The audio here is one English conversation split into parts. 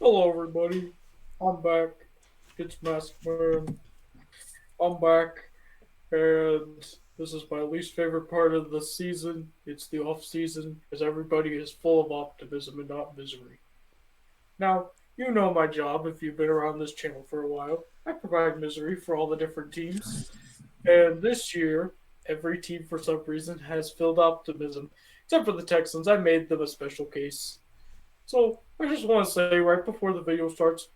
Hello, everybody. I'm back. It's Mask Man. I'm back, and this is my least favorite part of the season. It's the off season, because everybody is full of optimism and not misery. Now, you know my job if you've been around this channel for a while. I provide misery for all the different teams, and this year, every team for some reason has filled optimism, except for the Texans. I made them a special case. So I just want to say right before the video starts,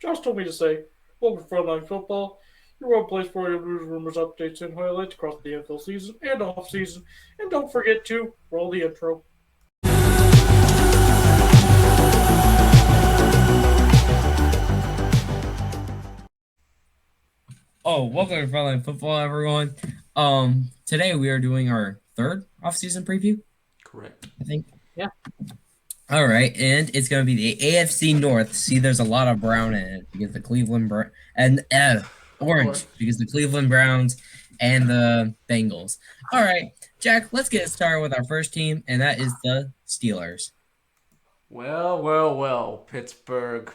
Josh told me to say, welcome to Frontline Football, your one place for your news, rumors, updates, and highlights across the NFL season and off season. And don't forget to roll the intro. Oh, welcome to Frontline Football, everyone. Today we are doing our third off-season preview, Correct. I think. Yeah. All right, and it's going to be the AFC North. See, there's a lot of brown in it because the Cleveland and orange because the Cleveland Browns and the Bengals. All right, Jack, let's get started with our first team, and that is the Steelers. Well, Pittsburgh.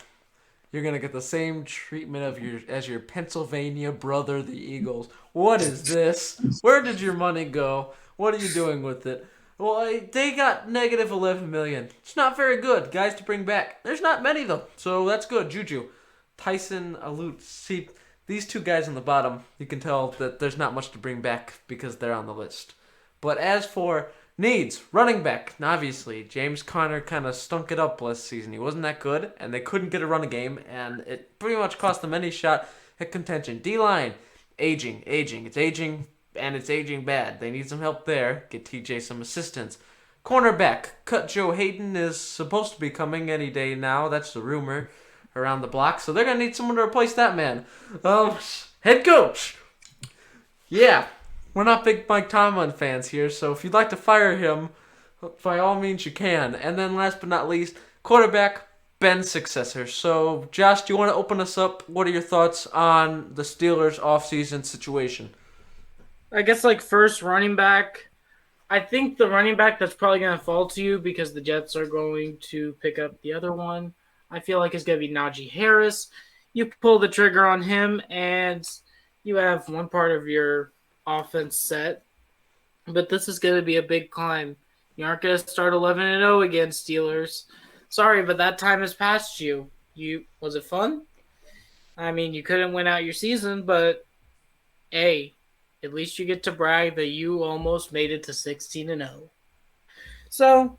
You're gonna get the same treatment as your Pennsylvania brother, the Eagles. What is this? Where did your money go? What are you doing with it? Well, they got negative 11 million. It's not very good, guys, to bring back. There's not many though, so that's good. Juju, Tyson, Alute. See, these two guys on the bottom, you can tell that there's not much to bring back because they're on the list. But as for needs, running back, obviously, James Conner kind of stunk it up last season. He wasn't that good, and they couldn't get a run game, and it pretty much cost them any shot at contention. D-line, aging. It's aging, and it's aging bad. They need some help there. Get TJ some assistance. Cornerback, cut Joe Hayden is supposed to be coming any day now. That's the rumor around the block, so they're going to need someone to replace that man. Head coach. Yeah, we're not big Mike Tomlin fans here, so if you'd like to fire him, by all means you can. And then last but not least, quarterback, Ben's successor. So, Josh, do you want to open us up? What are your thoughts on the Steelers' offseason situation? I guess, first running back. I think the running back that's probably going to fall to you because the Jets are going to pick up the other one. I feel like it's going to be Najee Harris. You pull the trigger on him, and you have one part of your offense set. But this is going to be a big climb. You aren't going to start 11-0 against Steelers. Sorry, but that time has passed you. Was it fun? I mean, you couldn't win out your season, but hey, at least you get to brag that you almost made it to 16-0. So,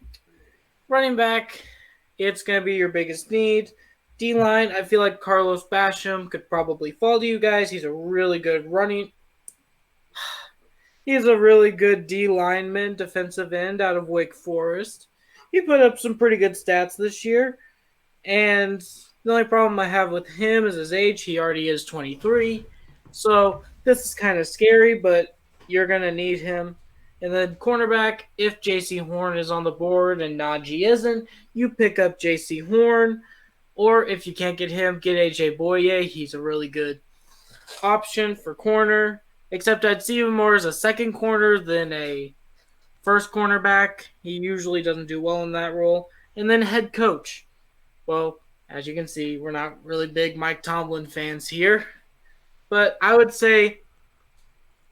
running back, it's going to be your biggest need. D-line, I feel like Carlos Basham could probably fall to you guys. He's a really good D lineman, defensive end out of Wake Forest. He put up some pretty good stats this year. And the only problem I have with him is his age. He already is 23. So this is kind of scary, but you're going to need him. And then cornerback, if J.C. Horn is on the board and Najee isn't, you pick up J.C. Horn. Or if you can't get him, get A.J. Boye. He's a really good option for corner. Except I'd see him more as a second corner than a first cornerback. He usually doesn't do well in that role. And then head coach. Well, as you can see, we're not really big Mike Tomlin fans here. But I would say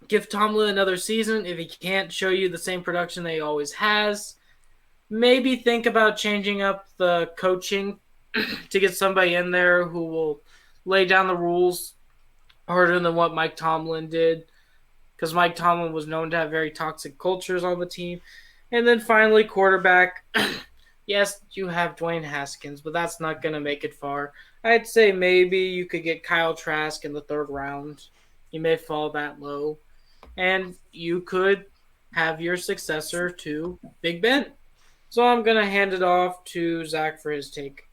give Tomlin another season. If he can't show you the same production that he always has, maybe think about changing up the coaching to get somebody in there who will lay down the rules harder than what Mike Tomlin did, because Mike Tomlin was known to have very toxic cultures on the team. And then finally, quarterback. Yes, you have Dwayne Haskins, but that's not going to make it far. I'd say maybe you could get Kyle Trask in the third round. He may fall that low. And you could have your successor to Big Ben. So I'm going to hand it off to Zach for his take.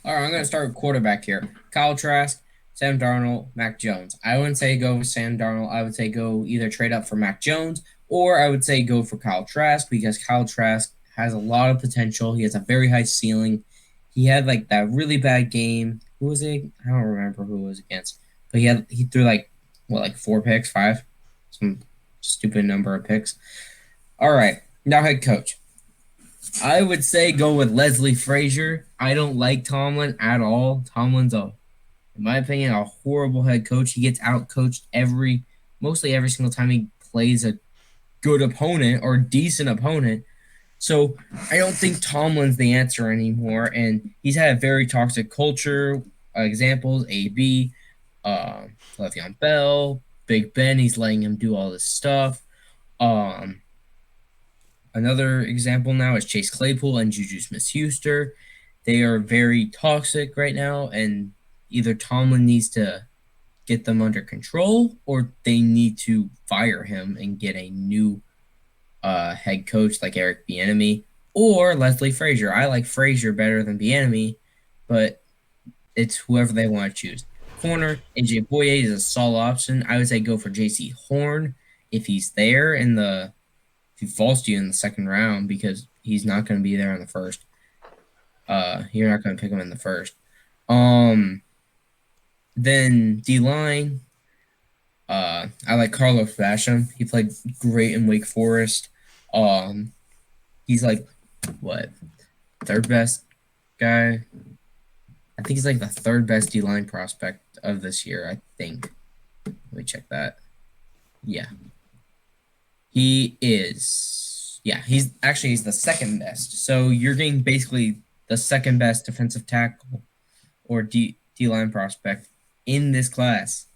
All right, I'm going to start with quarterback here. Kyle Trask, Sam Darnold, Mac Jones. I wouldn't say go with Sam Darnold. I would say go either trade up for Mac Jones, or I would say go for Kyle Trask, because Kyle Trask has a lot of potential. He has a very high ceiling. He had that really bad game. Who was it? I don't remember who it was against. But he threw 4 picks, 5? Some stupid number of picks. All right, now head coach. I would say go with Leslie Frazier. I don't like Tomlin at all. Tomlin's in my opinion, a horrible head coach. He gets outcoached mostly every single time he plays a good opponent or decent opponent. So I don't think Tomlin's the answer anymore. And he's had a very toxic culture. Examples: AB, Le'Veon Bell, Big Ben. He's letting him do all this stuff. Another example now is Chase Claypool and Juju Smith-Schuster. They are very toxic right now, and either Tomlin needs to get them under control or they need to fire him and get a new head coach like Eric Bieniemy or Leslie Frazier. I like Frazier better than Bieniemy, but it's whoever they want to choose. Corner, AJ Boye is a solid option. I would say go for JC Horn if he's there if he falls to you in the second round, because he's not going to be there in the first. You're not going to pick him in the first. Then D-line, I like Carlos Basham. He played great in Wake Forest. He's like, third best guy? I think he's like the third best D-line prospect of this year, I think. Let me check that. Yeah. He is. Yeah, he's the second best. So you're getting basically the second best defensive tackle or D-line prospect in this class.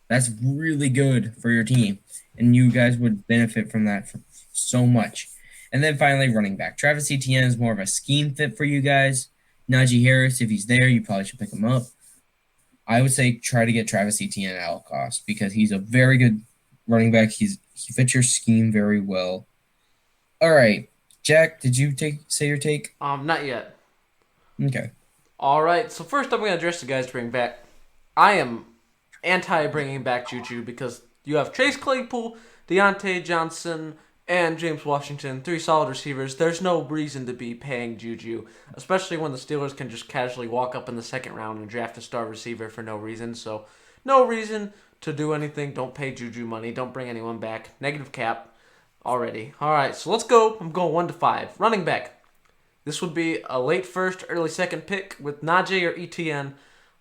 That's really good for your team, and you guys would benefit from that so much. And then finally, running back. Travis Etienne is more of a scheme fit for you guys. Najee Harris, if he's there, you probably should pick him up. I would say try to get Travis Etienne at all costs because he's a very good running back. He fits your scheme very well. All right, Jack, did you say your take? Not yet. Okay. All right, so first I'm going to address the guys to bring back. I am anti-bringing back Juju because you have Chase Claypool, Deontay Johnson, and James Washington, 3 solid receivers. There's no reason to be paying Juju, especially when the Steelers can just casually walk up in the second round and draft a star receiver for no reason. So, no reason to do anything. Don't pay Juju money. Don't bring anyone back. Negative cap already. All right, so let's go. I'm going 1 to 5. Running back. This would be a late first, early second pick with Najee or ETN.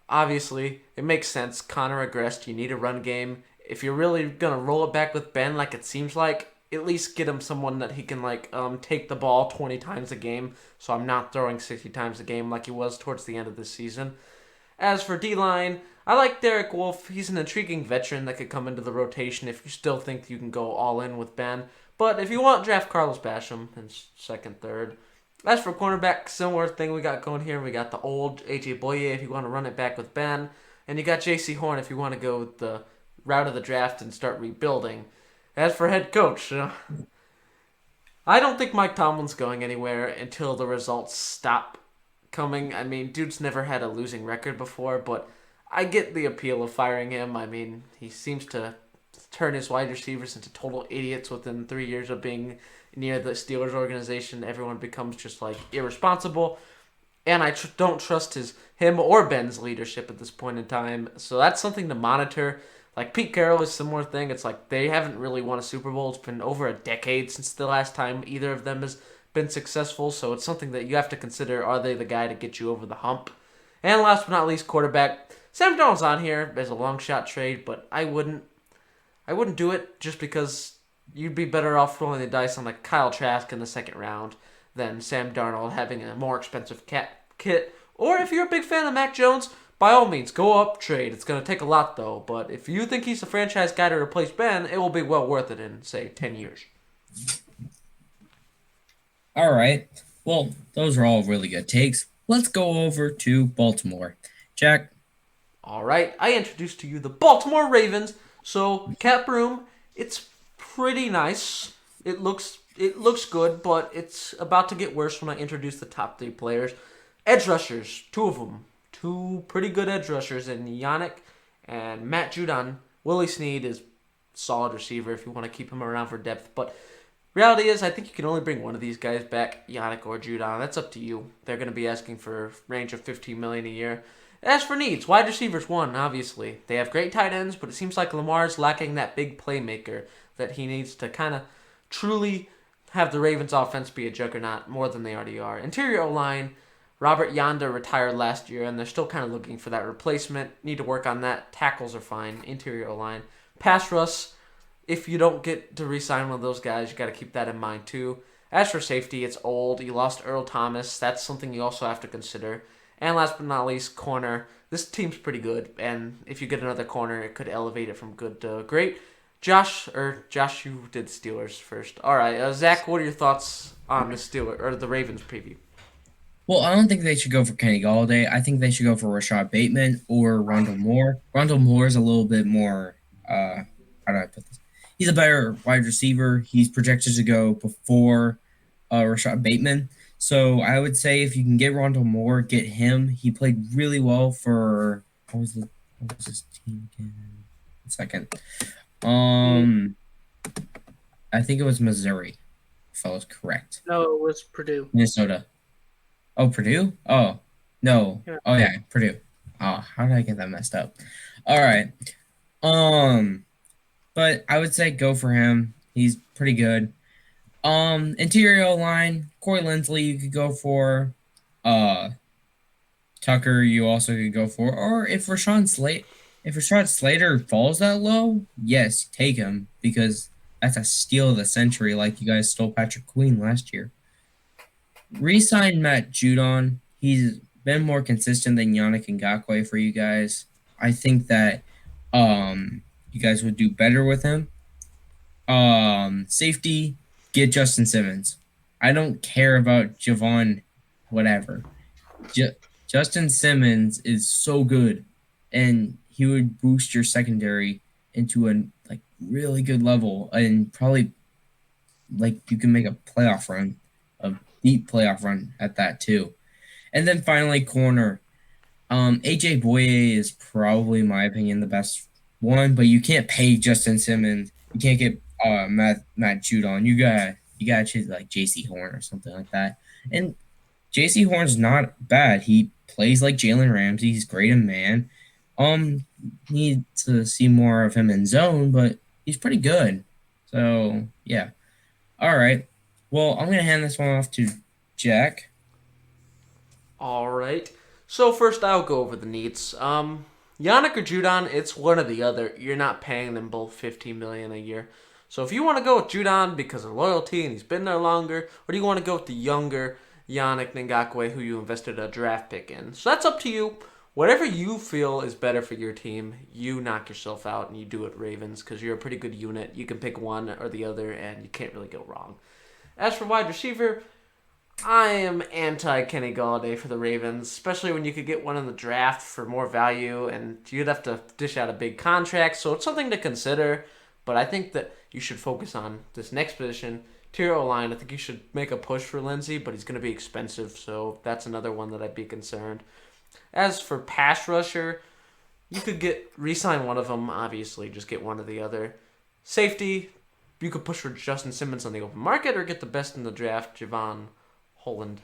Obviously, it makes sense. Connor regressed. You need a run game. If you're really going to roll it back with Ben like it seems like, at least get him someone that he can take the ball 20 times a game, so I'm not throwing 60 times a game like he was towards the end of this season. As for D-line, I like Derek Wolfe. He's an intriguing veteran that could come into the rotation if you still think you can go all in with Ben. But if you want, draft Carlos Basham in second, third. As for cornerback, similar thing we got going here. We got the old AJ Boye if you want to run it back with Ben, and you got JC Horn if you want to go with the route of the draft and start rebuilding. As for head coach, I don't think Mike Tomlin's going anywhere until the results stop coming. I mean, dude's never had a losing record before, but I get the appeal of firing him. I mean, he seems to turn his wide receivers into total idiots within 3 years of being near the Steelers organization. Everyone becomes just irresponsible, and I don't trust him or Ben's leadership at this point in time. So that's something to monitor. Pete Carroll is a similar thing. It's they haven't really won a Super Bowl. It's been over a decade since the last time either of them has been successful. So it's something that you have to consider. Are they the guy to get you over the hump? And last but not least, quarterback. Sam Darnold's on here as a long shot trade, but I wouldn't do it just because you'd be better off rolling the dice on Kyle Trask in the second round than Sam Darnold having a more expensive kit. Or if you're a big fan of Mac Jones, by all means, go up, trade. It's going to take a lot, though. But if you think he's a franchise guy to replace Ben, it will be well worth it in, say, 10 years. All right. Well, those are all really good takes. Let's go over to Baltimore. Jack? All right. I introduced to you the Baltimore Ravens. So, cap room, it's pretty nice. It looks good, but it's about to get worse when I introduce the top 3 players. Edge rushers, 2 of them. 2 pretty good edge rushers in Yannick and Matt Judon. Willie Snead is solid receiver if you want to keep him around for depth. But reality is, I think you can only bring one of these guys back, Yannick or Judon. That's up to you. They're going to be asking for a range of $15 million a year. As for needs, wide receivers 1, obviously. They have great tight ends, but it seems like Lamar's lacking that big playmaker that he needs to kind of truly have the Ravens offense be a juggernaut more than they already are. Interior O-line, Robert Yanda retired last year, and they're still kind of looking for that replacement. Need to work on that. Tackles are fine. Interior O-line. Pass rush, if you don't get to re-sign one of those guys, you got to keep that in mind too. As for safety, it's old. You lost Earl Thomas. That's something you also have to consider. And last but not least, corner. This team's pretty good, and if you get another corner, it could elevate it from good to great. Josh, you did Steelers first. All right, Zach, what are your thoughts on the Ravens preview? Well, I don't think they should go for Kenny Galladay. I think they should go for Rashad Bateman or Rondell Moore. Rondell Moore is a little bit more, how do I put this? He's a better wide receiver. He's projected to go before Rashad Bateman. So I would say if you can get Rondell Moore, get him. He played really well for, what was his team again? A second. I think it was Missouri, if I was correct. No, it was Purdue. Minnesota. Oh, Purdue? Oh, no. Yeah. Oh, yeah, Purdue. Oh, how did I get that messed up? All right. But I would say go for him. He's pretty good. Interior line, Corey Linsley you could go for. Tucker you also could go for. Or if Rashad Slater falls that low, yes, take him because that's a steal of the century like you guys stole Patrick Queen last year. Re-sign Matt Judon. He's been more consistent than Yannick Ngakoue for you guys. I think that you guys would do better with him. Safety, get Justin Simmons. I don't care about Javon whatever. Justin Simmons is so good, and he would boost your secondary into a really good level, and probably you can make a playoff run, a deep playoff run at that too. And then finally, corner. AJ Boye is probably, in my opinion, the best one, but you can't pay Justin Simmons. You can't get Matt Judon. You gotta choose J.C. Horn or something like that. And J.C. Horn's not bad. He plays like Jalen Ramsey. He's great in man. Need to see more of him in zone, but he's pretty good. So yeah. All right. Well, I'm gonna hand this one off to Jack. All right. So first, I'll go over the needs. Yannick or Judon, it's one or the other. You're not paying them both $15 million a year. So if you want to go with Judon because of loyalty and he's been there longer, or do you want to go with the younger Yannick Ngakoue who you invested a draft pick in? So that's up to you. Whatever you feel is better for your team, you knock yourself out and you do it, Ravens, because you're a pretty good unit. You can pick one or the other, and you can't really go wrong. As for wide receiver, I am anti-Kenny Galladay for the Ravens, especially when you could get one in the draft for more value, and you'd have to dish out a big contract, so it's something to consider. But I think that you should focus on this next position. Interior O-line, I think you should make a push for Lindsey, but he's going to be expensive, so that's another one that I'd be concerned. As for pass rusher, you could re-sign one of them, obviously, just get one or the other. Safety, you could push for Justin Simmons on the open market or get the best in the draft, Javon Holland.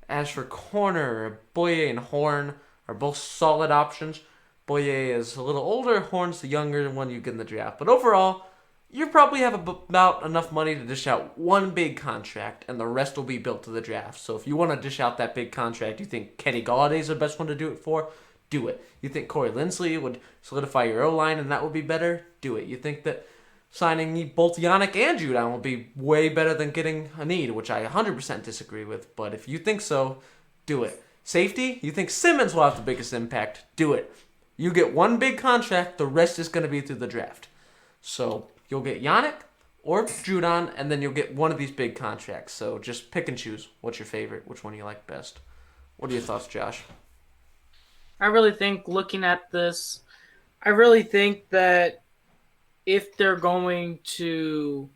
As for corner, Boye and Horn are both solid options. Boye is a little older, Horn's the younger one you get in the draft. But overall, you probably have about enough money to dish out one big contract, and the rest will be built to the draft. So if you want to dish out that big contract, you think Kenny Galladay is the best one to do it for? Do it. You think Corey Linsley would solidify your O-line and that would be better? Do it. You think that signing both Yannick and Judon will be way better than getting a need, which I 100% disagree with. But if you think so, do it. Safety, you think Simmons will have the biggest impact? Do it. You get one big contract, the rest is going to be through the draft. So you'll get Yannick or Judon, and then you'll get one of these big contracts. So just pick and choose. What's your favorite? Which one do you like best? What are your thoughts, Josh? I really think, looking at this, I really think that if they're going to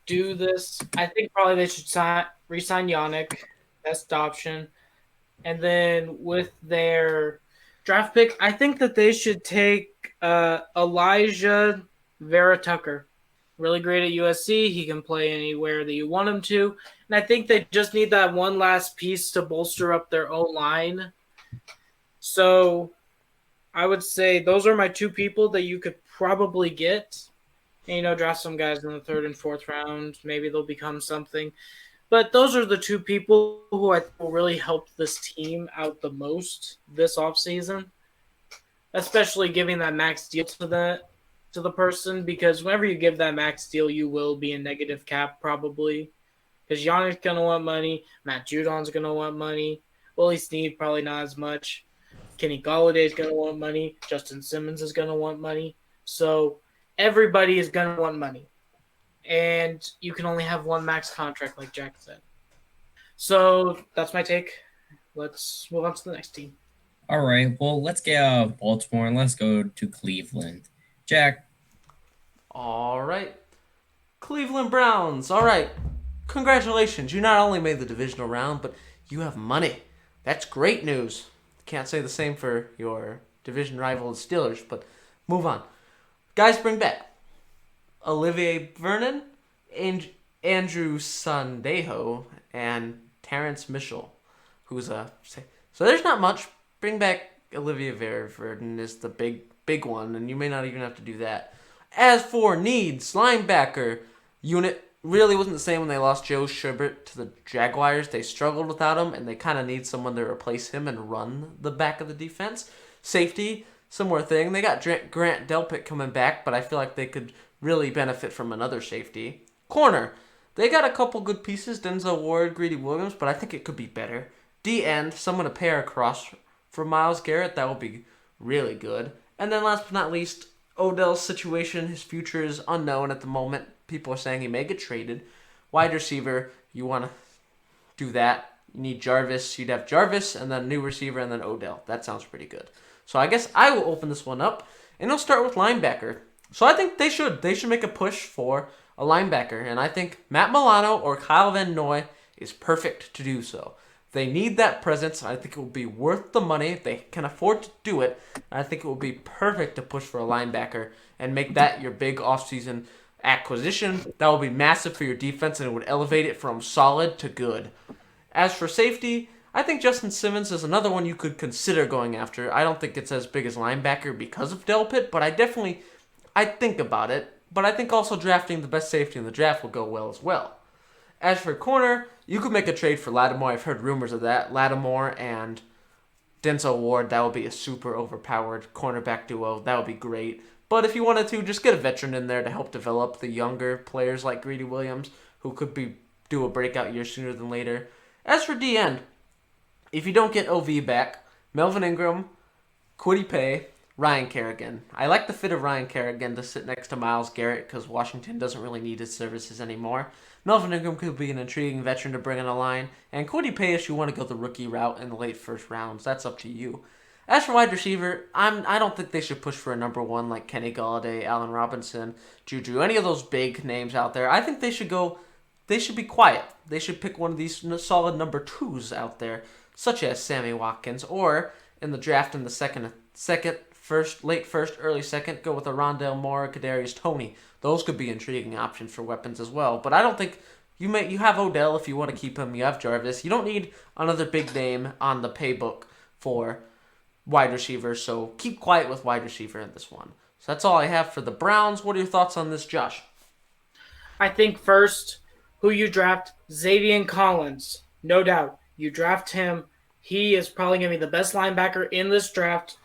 do this, I think probably they should re-sign Yannick, best option. And then with their draft pick, I think that they should take Elijah Vera Tucker. Really great at USC. He can play anywhere that you want him to. And I think they just need that one last piece to bolster up their O-line. So I would say those are my two people that you could probably get. And, draft some guys in the 3rd and 4th round. Maybe they'll become something. But those are the two people who I think will really help this team out the most this offseason, especially giving that max deal to the person, because whenever you give that max deal, you will be in negative cap probably. Because Giannis going to want money. Matt Judon's going to want money. Willie Snead probably not as much. Kenny Galladay's going to want money. Justin Simmons is going to want money. So everybody is going to want money. And you can only have one max contract, like Jack said. So that's my take. Let's move on to the next team. All right. Well, let's get out of Baltimore and let's go to Cleveland. Jack. All right. Cleveland Browns. All right. Congratulations. You not only made the divisional round, but you have money. That's great news. Can't say the same for your division rival, the Steelers, but move on. Guys, bring back Olivier Vernon, Andrew Sandejo, and Terrence Mitchell, who's a... So there's not much. Bring back Olivier Vernon is the big one, and you may not even have to do that. As for needs, linebacker unit really wasn't the same when they lost Joe Schubert to the Jaguars. They struggled without him, and they kind of need someone to replace him and run the back of the defense. Safety, similar thing. They got Grant Delpit coming back, but I feel like they could really benefit from another safety. Corner, they got a couple good pieces, Denzel Ward, Greedy Williams, but I think it could be better. D-end, someone to pair across for Myles Garrett, that would be really good. And then last but not least, Odell's situation, his future is unknown at the moment. People are saying he may get traded. Wide receiver, you want to do that. You need Jarvis. You'd have Jarvis and then new receiver and then Odell. That sounds pretty good. So I guess I will open this one up, and I'll start with linebacker. So I think they should make a push for a linebacker, and I think Matt Milano or Kyle Van Noy is perfect to do so. They need that presence. I think it will be worth the money. They can afford to do it. I think it will be perfect to push for a linebacker and make that your big offseason acquisition. That will be massive for your defense, and it would elevate it from solid to good. As for safety, I think Justin Simmons is another one you could consider going after. I don't think it's as big as linebacker because of Delpit, but I think about it. But I think also drafting the best safety in the draft will go well as well. As for corner, you could make a trade for Lattimore. I've heard rumors of that. Lattimore and Denzel Ward, that would be a super overpowered cornerback duo. That would be great. But if you wanted to, just get a veteran in there to help develop the younger players like Greedy Williams, who could do a breakout year sooner than later. As for D-end, if you don't get OV back, Melvin Ingram, Kwity Paye, Ryan Kerrigan. I like the fit of Ryan Kerrigan to sit next to Myles Garrett because Washington doesn't really need his services anymore. Melvin Ingram could be an intriguing veteran to bring on the line. And Kwity Paye, if you want to go the rookie route in the late first rounds, that's up to you. As for wide receiver, I don't think they should push for a number one like Kenny Galladay, Allen Robinson, Juju, any of those big names out there. I think they should be quiet. They should pick one of these solid number twos out there, such as Sammy Watkins, or in the draft in the late first, early second, go with a Rondale Moore, Kadarius Toney. Those could be intriguing options for weapons as well. But I don't think you have Odell if you want to keep him. You have Jarvis. You don't need another big name on the paybook for wide receiver. So keep quiet with wide receiver in this one. So that's all I have for the Browns. What are your thoughts on this, Josh? I think first, who you draft, Xavier Collins. No doubt. You draft him. He is probably going to be the best linebacker in this draft.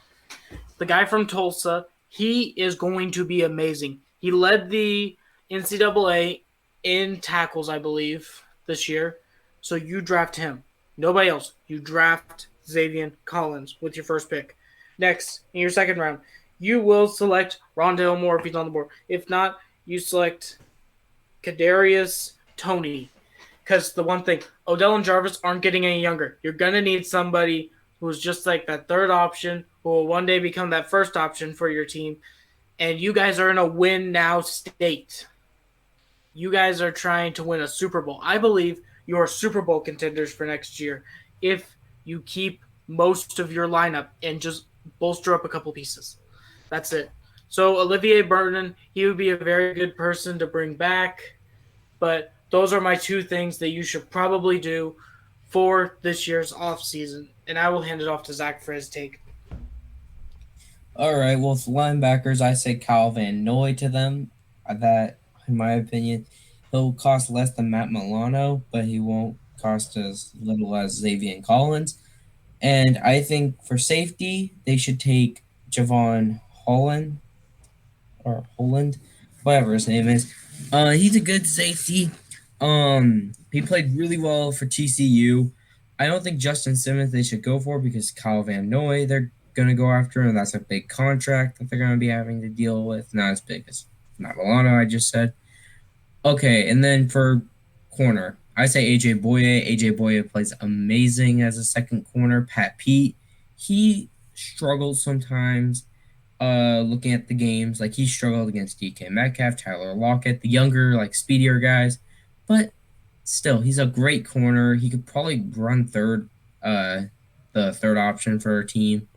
The guy from Tulsa, he is going to be amazing. He led the NCAA in tackles, I believe, this year. So you draft him. Nobody else. You draft Xavier Collins with your first pick. Next, in your second round, you will select Rondale Moore if he's on the board. If not, you select Kadarius Toney. Because the one thing, Odell and Jarvis aren't getting any younger. You're going to need somebody who's just like that third option, who will one day become that first option for your team. And you guys are in a win-now state. You guys are trying to win a Super Bowl. I believe you're Super Bowl contenders for next year if you keep most of your lineup and just bolster up a couple pieces. That's it. So Olivier Vernon, he would be a very good person to bring back. But those are my two things that you should probably do for this year's offseason. And I will hand it off to Zach for his take. All right, well, for linebackers, I say Kyle Van Noy to them. That, in my opinion, he'll cost less than Matt Milano, but he won't cost as little as Xavier Collins. And I think for safety, they should take Javon Holland or Holland, whatever his name is. He's a good safety. He played really well for TCU. I don't think Justin Simmons they should go for because Kyle Van Noy they're gonna go after, and that's a big contract that they're gonna be having to deal with. Not as big as Matt Milano, I just said. Okay, and then for corner, I say AJ Boye. AJ Boye plays amazing as a second corner. Pat Pete, he struggles sometimes. Looking at the games, like he struggled against DK Metcalf, Tyler Lockett, the younger, like speedier guys, but still, he's a great corner. He could probably run the third option for our team.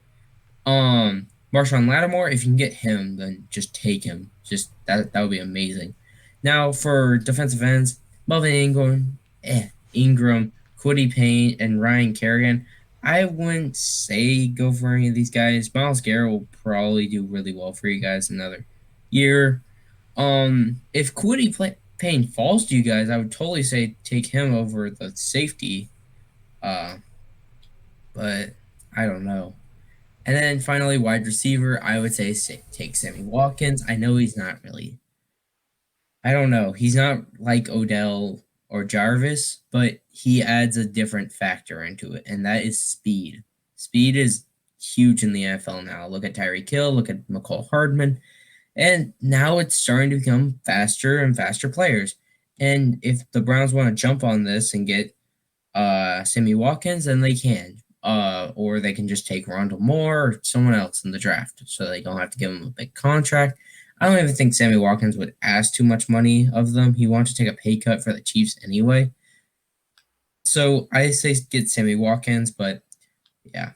Marshawn Lattimore, if you can get him, then just take him. Just that would be amazing. Now for defensive ends, Melvin Ingram, Quiddy Payne, and Ryan Kerrigan. I wouldn't say go for any of these guys. Myles Garrett will probably do really well for you guys another year. If Payne falls to you guys, I would totally say take him over the safety. But I don't know. And then finally, wide receiver, I would say take Sammy Watkins. I know he's not really. I don't know. He's not like Odell or Jarvis, but he adds a different factor into it, and that is speed. Speed is huge in the NFL now. Look at Tyreek Hill, look at McCall Hardman, and now it's starting to become faster and faster players. And if the Browns want to jump on this and get Sammy Watkins, then they can. Or they can just take Rondell Moore or someone else in the draft so they don't have to give him a big contract. I don't even think Sammy Watkins would ask too much money of them. He wants to take a pay cut for the Chiefs anyway. So I say get Sammy Watkins, but yeah.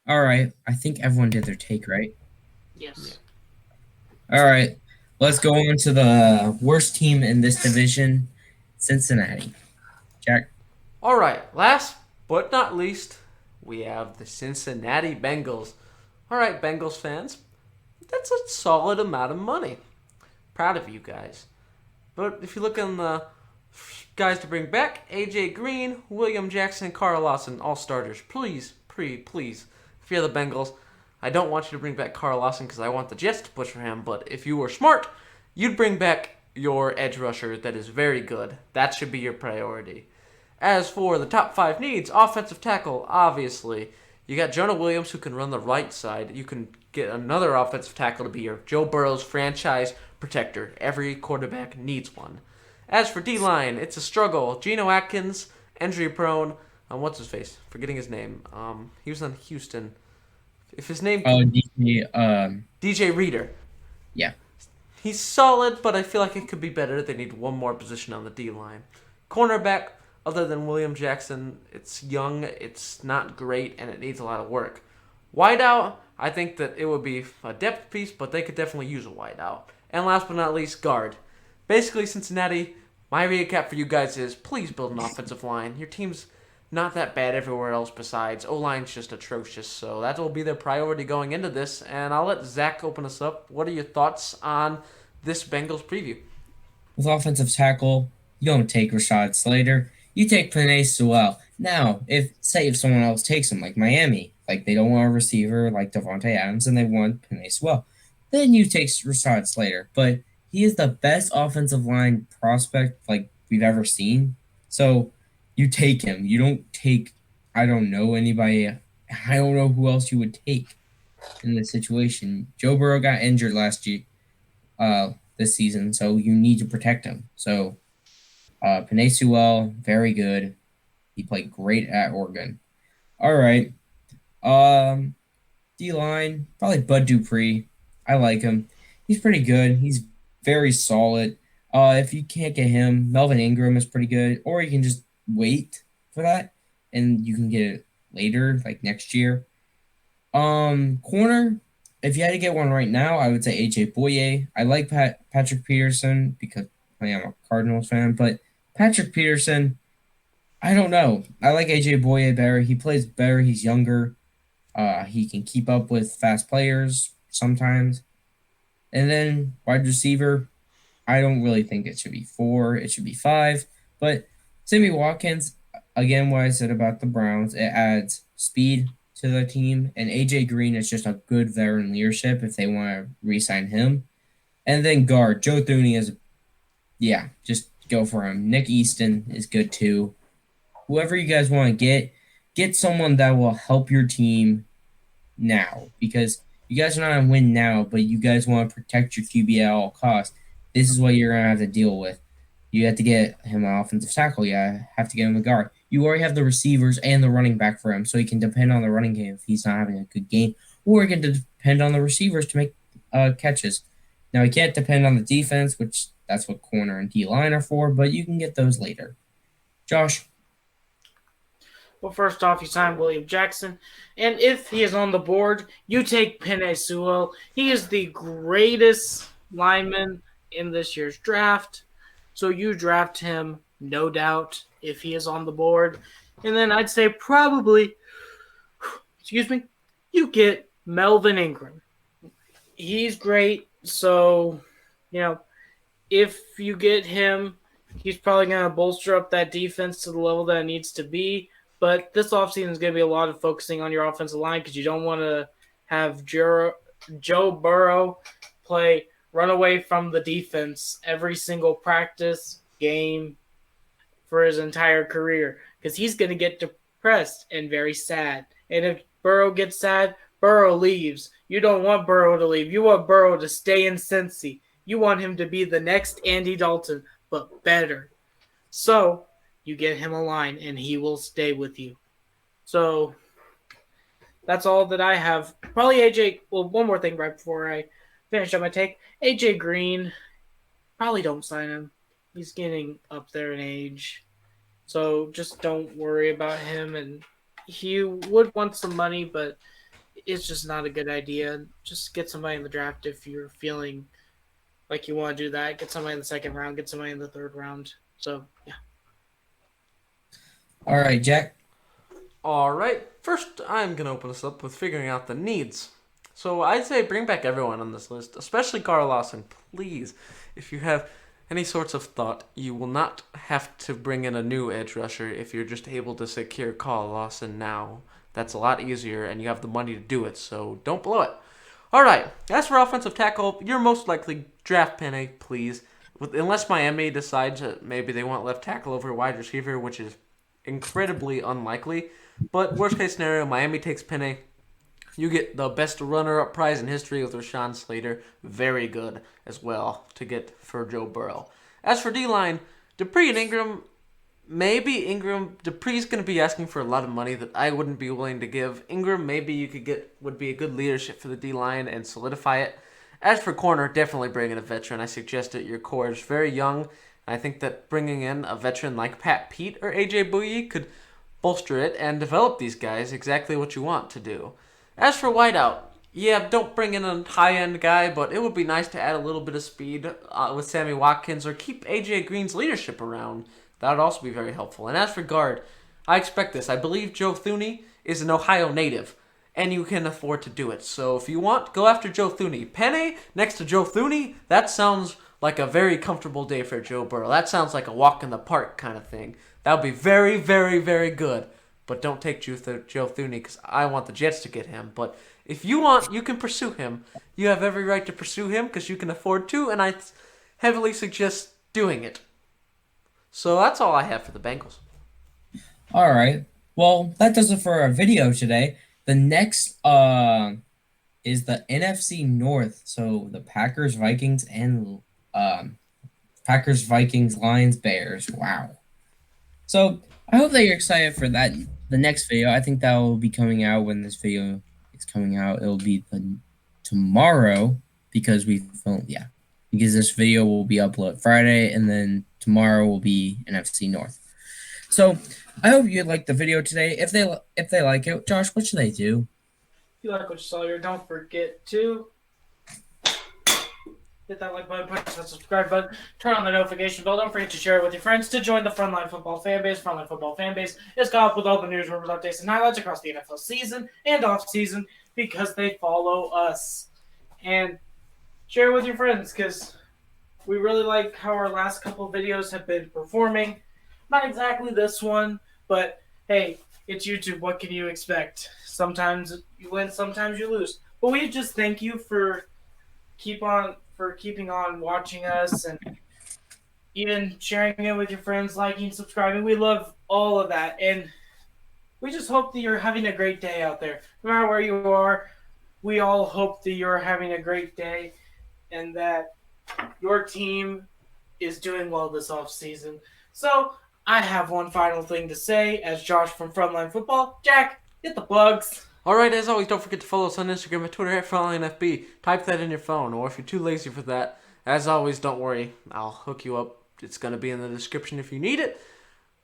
All right. I think everyone did their take, right? Yes. All right. Let's go on to the worst team in this division, Cincinnati. Jack? All right. Last but not least, we have the Cincinnati Bengals. All right, Bengals fans. That's a solid amount of money. Proud of you guys. But if you look on the guys to bring back, A.J. Green, William Jackson, Carl Lawson, all starters. Please, please, if you're the Bengals, I don't want you to bring back Carl Lawson because I want the Jets to push for him. But if you were smart, you'd bring back your edge rusher that is very good. That should be your priority. As for the top 5 needs, offensive tackle, obviously. You got Jonah Williams who can run the right side. You can get another offensive tackle to be your Joe Burrow's franchise protector. Every quarterback needs one. As for D-line, it's a struggle. Geno Atkins, injury prone. What's his face? Forgetting his name. He was on Houston. If his name... Oh, DJ Reader. Yeah. He's solid, but I feel like it could be better. They need one more position on the D-line. Cornerback, other than William Jackson, it's young, it's not great, and it needs a lot of work. Wideout, I think that it would be a depth piece, but they could definitely use a wideout. And last but not least, guard. Basically, Cincinnati, my recap for you guys is please build an offensive line. Your team's not that bad everywhere else besides. O-line's just atrocious, so that will be their priority going into this. And I'll let Zach open us up. What are your thoughts on this Bengals preview? With offensive tackle, you don't take Rashad Slater. You take Penei Sewell. Now, if someone else takes him, like Miami, like they don't want a receiver like Devontae Adams and they want Penei Sewell, then you take Rashad Slater. But he is the best offensive line prospect like we've ever seen. So you take him. You don't take, I don't know anybody. I don't know who else you would take in this situation. Joe Burrow got injured last year, this season, so you need to protect him. So Penei Sewell, very good. He played great at Oregon. All right. D-line, probably Bud Dupree. I like him. He's pretty good. He's very solid. If you can't get him, Melvin Ingram is pretty good. Or you can just wait for that, and you can get it later, like next year. Corner, if you had to get one right now, I would say A.J. Boye. I like Patrick Peterson because I am a Cardinals fan, but Patrick Peterson, I don't know. I like A.J. Boye better. He plays better. He's younger. He can keep up with fast players sometimes. And then wide receiver, I don't really think it should be 4. It should be 5. But Sammy Watkins, again, what I said about the Browns, it adds speed to the team. And A.J. Green is just a good veteran leadership if they want to re-sign him. And then guard, Joe Thuney is, just go for him. Nick Easton is good too. Whoever you guys want to get someone that will help your team now. Because you guys are not going to win now, but you guys want to protect your QB at all costs. This is what you're going to have to deal with. You have to get him an offensive tackle. You have to get him a guard. You already have the receivers and the running back for him, so he can depend on the running game if he's not having a good game, or he can depend on the receivers to make catches. Now, he can't depend on the defense, which that's what corner and D-line are for, but you can get those later. Josh? Well, first off, you sign William Jackson, and if he is on the board, you take Penei Sewell. He is the greatest lineman in this year's draft, so you draft him, no doubt, if he is on the board. And then I'd say probably, you get Melvin Ingram. He's great, so, if you get him, he's probably going to bolster up that defense to the level that it needs to be. But this offseason is going to be a lot of focusing on your offensive line because you don't want to have Joe Burrow run away from the defense every single practice game for his entire career because he's going to get depressed and very sad. And if Burrow gets sad, Burrow leaves. You don't want Burrow to leave. You want Burrow to stay in Cincy. You want him to be the next Andy Dalton, but better. So you get him a line, and he will stay with you. So that's all that I have. Probably AJ. Well, one more thing right before I finish up my take. AJ Green, probably don't sign him. He's getting up there in age. So just don't worry about him. And he would want some money, but it's just not a good idea. Just get somebody in the draft if you're feeling like you want to do that. Get somebody in the second round. Get somebody in the third round. So, yeah. All right, Jack. All right. First, I'm going to open this up with figuring out the needs. So I'd say bring back everyone on this list, especially Carl Lawson, please. If you have any sorts of thought, you will not have to bring in a new edge rusher if you're just able to secure Carl Lawson now. That's a lot easier, and you have the money to do it, so don't blow it. All right. As for offensive tackle, you're most likely draft Penei, please. Unless Miami decides that maybe they want left tackle over wide receiver, which is incredibly unlikely. But worst case scenario, Miami takes Penei. You get the best runner-up prize in history with Rashawn Slater. Very good as well to get for Joe Burrow. As for D-line, Dupree and Ingram, Dupree's going to be asking for a lot of money that I wouldn't be willing to give. Ingram, maybe you could get, would be a good leadership for the D-line and solidify it. As for corner, definitely bring in a veteran. I suggest it. Your core is very young. I think that bringing in a veteran like Pat Pete or AJ Bouye could bolster it and develop these guys exactly what you want to do. As for wideout, don't bring in a high-end guy, but it would be nice to add a little bit of speed with Sammy Watkins or keep AJ Green's leadership around. That would also be very helpful. And as for guard, I expect this. I believe Joe Thuney is an Ohio native, and you can afford to do it. So if you want, go after Joe Thuney. Penei next to Joe Thuney, that sounds like a very comfortable day for Joe Burrow. That sounds like a walk in the park kind of thing. That would be very, very, very good. But don't take Joe Thuney because I want the Jets to get him. But if you want, you can pursue him. You have every right to pursue him because you can afford to, and I heavily suggest doing it. So that's all I have for the Bengals. All right. Well, that does it for our video today. The next is the NFC North. So the Packers, Vikings, and Packers, Vikings, Lions, Bears. Wow. So I hope that you're excited for that. The next video, I think that will be coming out when this video is coming out. It'll be tomorrow because because this video will be uploaded Friday, and then tomorrow will be NFC North. So I hope you liked the video today. If they like it, Josh, what should they do? If you like what you saw here, don't forget to hit that like button, push that subscribe button, turn on the notification bell. Don't forget to share it with your friends to join the Frontline Football Fanbase. Frontline Football Fanbase is caught up with all the news, rumors, updates, and highlights across the NFL season and off-season because they follow us. And share it with your friends because We really like how our last couple videos have been performing. Not exactly this one, but hey, it's YouTube. What can you expect? Sometimes you win, sometimes you lose. But we just thank you for keeping on watching us and even sharing it with your friends, liking, subscribing. We love all of that. And we just hope that you're having a great day out there. No matter where you are, we all hope that you're having a great day and that your team is doing well this offseason. So I have one final thing to say as Josh from Frontline Football. Jack, hit the plugs. Alright, as always, don't forget to follow us on Instagram and Twitter at FrontlineFB. Type that in your phone, or if you're too lazy for that, as always, don't worry. I'll hook you up. It's going to be in the description if you need it.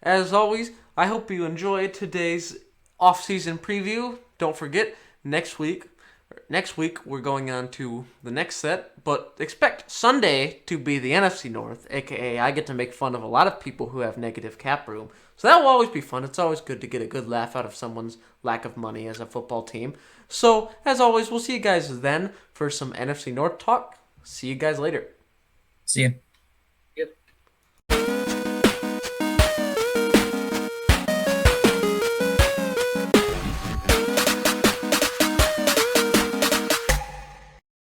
As always, I hope you enjoyed today's off-season preview. Don't forget, next week we're going on to the next set, but expect Sunday to be the NFC North, aka I get to make fun of a lot of people who have negative cap room. So that will always be fun. It's always good to get a good laugh out of someone's lack of money as a football team. So, as always, we'll see you guys then for some NFC North talk. See you guys later. See ya.